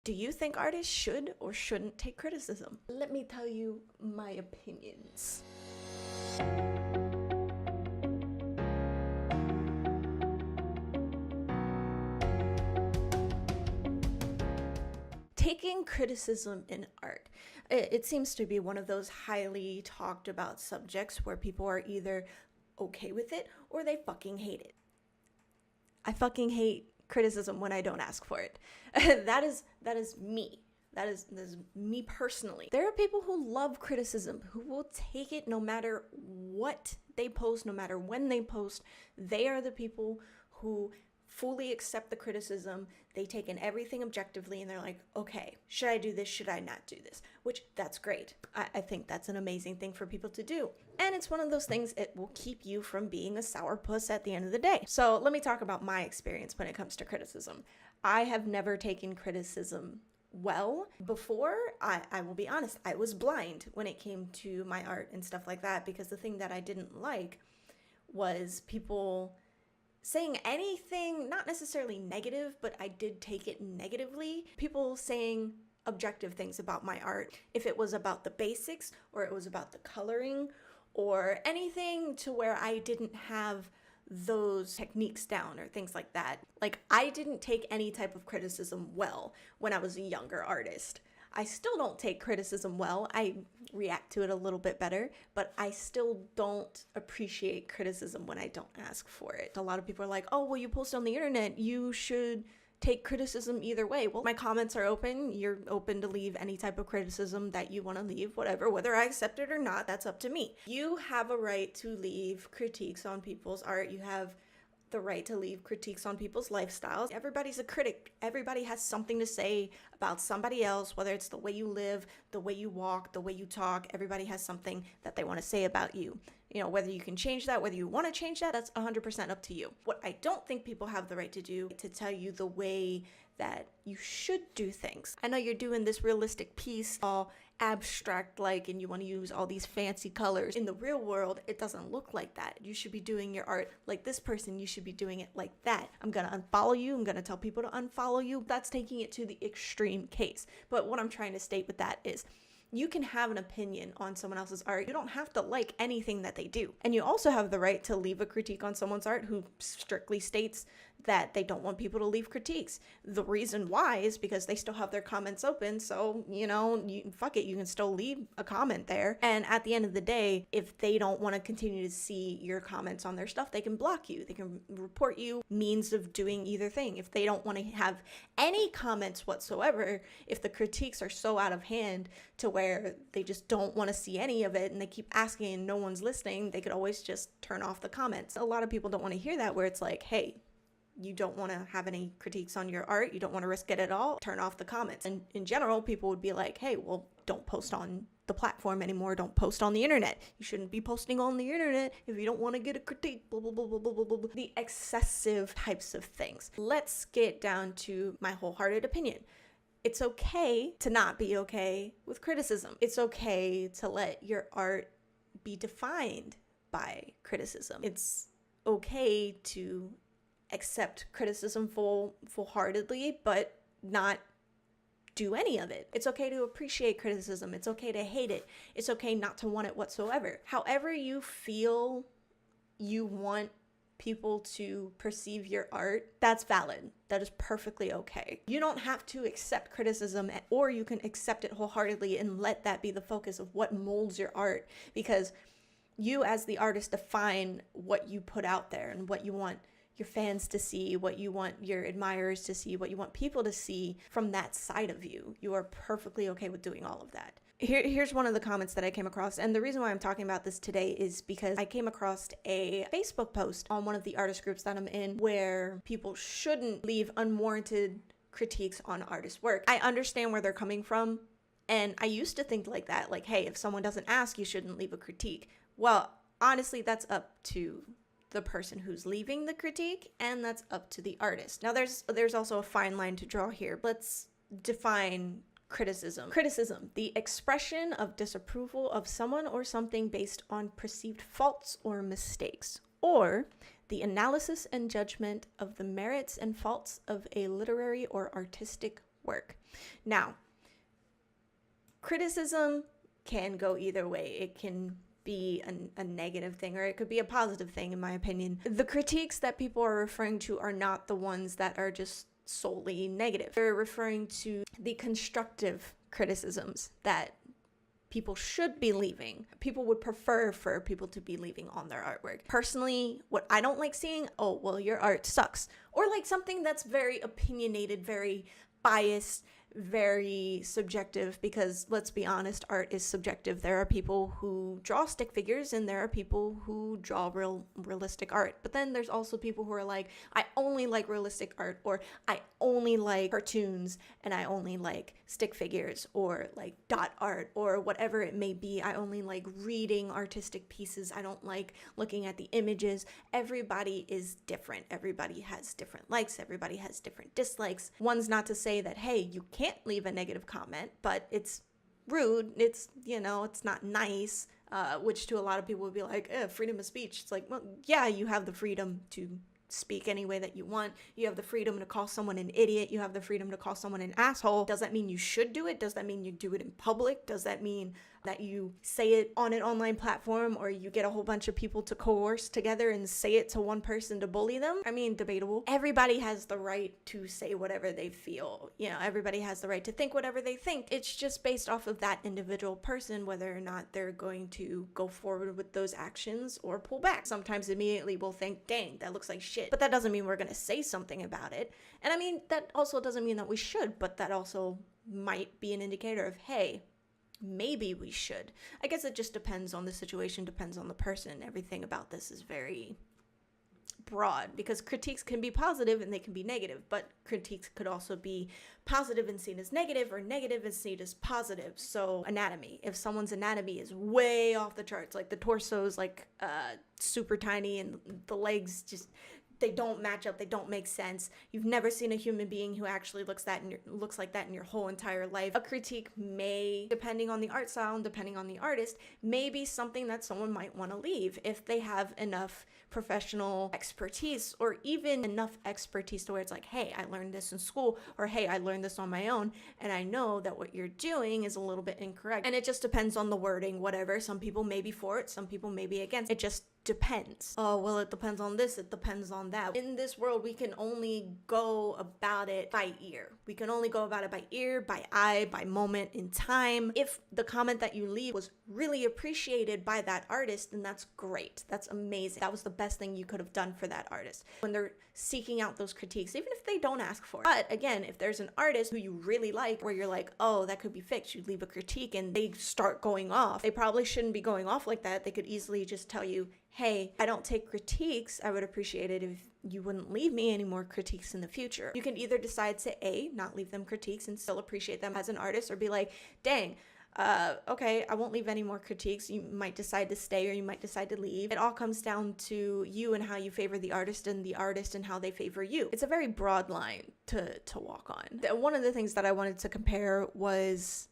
Do you think artists should or shouldn't take criticism? Let me tell you my opinions. Taking criticism in art. It seems to be one of those highly talked about subjects where people are either okay with it or they fucking hate it. I fucking hate criticism when I don't ask for it. That is me. That is me personally. There are people who love criticism, who will take it no matter what they post, no matter when they post. They are the people who fully accept the criticism. They take in everything objectively and they're like, okay, should I do this? Should I not do this? Which, that's great. I think that's an amazing thing for people to do. And it's one of those things, it will keep you from being a sourpuss at the end of the day. So let me talk about my experience when it comes to criticism. I have never taken criticism well before. I will be honest, I was blind when it came to my art and stuff like that, because the thing that I didn't like was people saying anything, not necessarily negative, but I did take it negatively. People saying objective things about my art, if it was about the basics or it was about the coloring or anything to where I didn't have those techniques down or things like that. Like, I didn't take any type of criticism well when I was a younger artist. I still don't take criticism well. I react to it a little bit better, but I still don't appreciate criticism when I don't ask for it. A lot of people are like, oh, well, you post on the internet, you should take criticism either way. Well, my comments are open. You're open to leave any type of criticism that you want to leave, whatever. Whether I accept it or not, that's up to me. You have a right to leave critiques on people's art. You have the right to leave critiques on people's lifestyles. Everybody's a critic. Everybody has something to say about somebody else, whether it's the way you live, the way you walk, the way you talk. Everybody has something that they want to say about you. You know, whether you can change that, whether you want to change that, that's 100% up to you. What I don't think people have the right to do to tell you the way that you should do things. I know you're doing this realistic piece, all abstract like, and you want to use all these fancy colors. In the real world, it doesn't look like that. You should be doing your art like this person. You should be doing it like that. I'm going to unfollow you. I'm going to tell people to unfollow you. That's taking it to the extreme case. But what I'm trying to state with that is, you can have an opinion on someone else's art. You don't have to like anything that they do. And you also have the right to leave a critique on someone's art who strictly states that they don't want people to leave critiques. The reason why is because they still have their comments open. So, fuck it, you can still leave a comment there. And at the end of the day, if they don't want to continue to see your comments on their stuff, they can block you. They can report you. Means of doing either thing. If they don't want to have any comments whatsoever, if the critiques are so out of hand to where they just don't want to see any of it and they keep asking and no one's listening, they could always just turn off the comments. A lot of people don't want to hear that, where it's like, hey, you don't want to have any critiques on your art, you don't want to risk it at all, turn off the comments. And in general, people would be like, hey, well, don't post on the platform anymore, don't post on the internet. You shouldn't be posting on the internet if you don't want to get a critique, blah, blah, blah, blah, blah, blah, blah. The excessive types of things. Let's get down to my wholehearted opinion. It's okay to not be okay with criticism. It's okay to let your art be defined by criticism. It's okay to accept criticism full-heartedly, but not do any of it. It's okay to appreciate criticism. It's okay to hate it. It's okay not to want it whatsoever. However you feel you want people to perceive your art, that's valid. That is perfectly okay. You don't have to accept criticism, or you can accept it wholeheartedly and let that be the focus of what molds your art, because you as the artist define what you put out there and what you want your fans to see, what you want your admirers to see, what you want people to see from that side of you. You are perfectly okay with doing all of that. Here's one of the comments that I came across, and the reason why I'm talking about this today is because I came across a Facebook post on one of the artist groups that I'm in where people shouldn't leave unwarranted critiques on artist work. I understand where they're coming from, and I used to think like that, like, hey, if someone doesn't ask, you shouldn't leave a critique. Well, honestly, that's up to the person who's leaving the critique, and that's up to the artist. Now, there's also a fine line to draw here. Let's define criticism. Criticism, the expression of disapproval of someone or something based on perceived faults or mistakes, or the analysis and judgment of the merits and faults of a literary or artistic work. Now, criticism can go either way. It can be a negative thing, or it could be a positive thing, in my opinion. The critiques that people are referring to are not the ones that are just solely negative. They're referring to the constructive criticisms that people should be leaving. People would prefer for people to be leaving on their artwork. Personally, what I don't like seeing, oh, well, your art sucks. Or like something that's very opinionated, very biased, very subjective, because let's be honest, art is subjective. There are people who draw stick figures and there are people who draw realistic art. But then there's also people who are like, I only like realistic art, or I only like cartoons and I only like stick figures, or like dot art, or whatever it may be. I only like reading artistic pieces. I don't like looking at the images. Everybody is different. Everybody has different likes. Everybody has different dislikes. One's not to say that, hey, you can't leave a negative comment, but it's rude. It's, it's not nice, which to a lot of people would be like, freedom of speech. It's like, well, yeah, you have the freedom to speak any way that you want. You have the freedom to call someone an idiot. You have the freedom to call someone an asshole. Does that mean you should do it? Does that mean you do it in public? Does that mean that you say it on an online platform, or you get a whole bunch of people to coerce together and say it to one person to bully them? I mean, debatable. Everybody has the right to say whatever they feel. Everybody has the right to think whatever they think. It's just based off of that individual person, whether or not they're going to go forward with those actions or pull back. Sometimes immediately we'll think, dang, that looks like shit. But that doesn't mean we're going to say something about it. And I mean, that also doesn't mean that we should, but that also might be an indicator of, hey, maybe we should. I guess it just depends on the situation, depends on the person. Everything about this is very broad, because critiques can be positive and they can be negative, but critiques could also be positive and seen as negative, or negative and seen as positive. So anatomy, if someone's anatomy is way off the charts, like the torso's like super tiny and the legs just, they don't match up, they don't make sense. You've never seen a human being who actually looks like that in your whole entire life. A critique may, depending on the art style and depending on the artist, may be something that someone might want to leave if they have enough professional expertise, or even enough expertise to where it's like, hey, I learned this in school, or hey, I learned this on my own, and I know that what you're doing is a little bit incorrect. And it just depends on the wording, whatever. Some people may be for it, some people may be against. It just depends. Oh, well, it depends on this, it depends on that. In this world, we can only go about it by ear. We can only go about it by ear, by eye, by moment in time. If the comment that you leave was really appreciated by that artist, then that's great. That's amazing. That was the best thing you could have done for that artist. When they're seeking out those critiques, even if they don't ask for it. But again, if there's an artist who you really like, where you're like, oh, that could be fixed, you leave a critique and they start going off. They probably shouldn't be going off like that. They could easily just tell you, hey, I don't take critiques. I would appreciate it if you wouldn't leave me any more critiques in the future. You can either decide to A, not leave them critiques and still appreciate them as an artist, or be like, dang, okay, I won't leave any more critiques. You might decide to stay, or you might decide to leave. It all comes down to you and how you favor the artist and how they favor you. It's a very broad line to walk on. One of the things that I wanted to compare was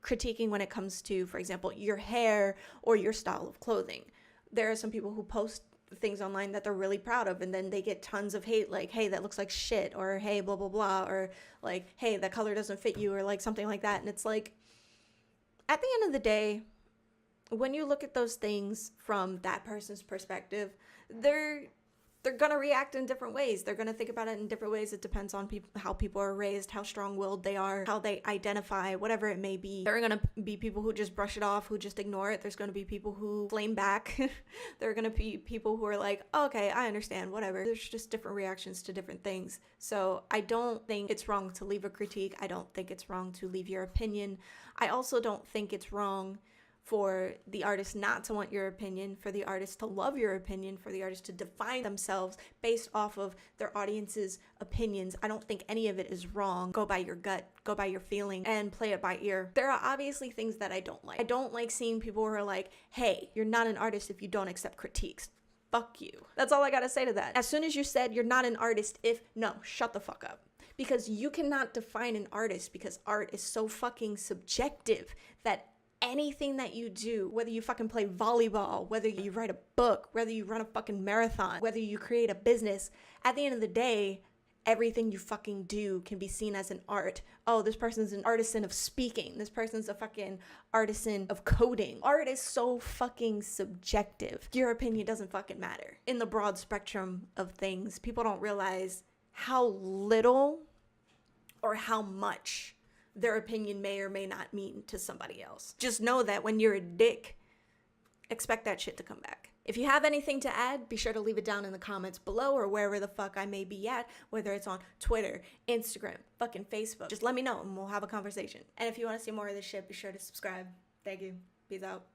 critiquing when it comes to, for example, your hair or your style of clothing. There are some people who post things online that they're really proud of, and then they get tons of hate, like, hey, that looks like shit, or hey, blah, blah, blah, or like, hey, that color doesn't fit you, or like something like that. And it's like, at the end of the day, when you look at those things from that person's perspective, they're gonna react in different ways. They're gonna think about it in different ways. It depends on how people are raised, how strong-willed they are, how they identify, whatever it may be. There are gonna be people who just brush it off, who just ignore it. There's gonna be people who flame back. There are gonna be people who are like, oh, okay, I understand, whatever. There's just different reactions to different things. So I don't think it's wrong to leave a critique. I don't think it's wrong to leave your opinion. I also don't think it's wrong for the artist not to want your opinion, for the artist to love your opinion, for the artist to define themselves based off of their audience's opinions. I don't think any of it is wrong. Go by your gut, go by your feeling, and play it by ear. There are obviously things that I don't like. I don't like seeing people who are like, hey, you're not an artist if you don't accept critiques. Fuck you. That's all I gotta say to that. As soon as you said you're not an artist no, shut the fuck up. Because you cannot define an artist, because art is so fucking subjective that anything that you do, whether you fucking play volleyball, whether you write a book, whether you run a fucking marathon, whether you create a business, at the end of the day, everything you fucking do can be seen as an art. Oh, this person's an artisan of speaking. This person's a fucking artisan of coding. Art is so fucking subjective. Your opinion doesn't fucking matter. In the broad spectrum of things, people don't realize how little or how much their opinion may or may not mean to somebody else. Just know that when you're a dick, expect that shit to come back. If you have anything to add, be sure to leave it down in the comments below or wherever the fuck I may be at, whether it's on Twitter, Instagram, fucking Facebook. Just let me know and we'll have a conversation. And if you want to see more of this shit, be sure to subscribe. Thank you. Peace out.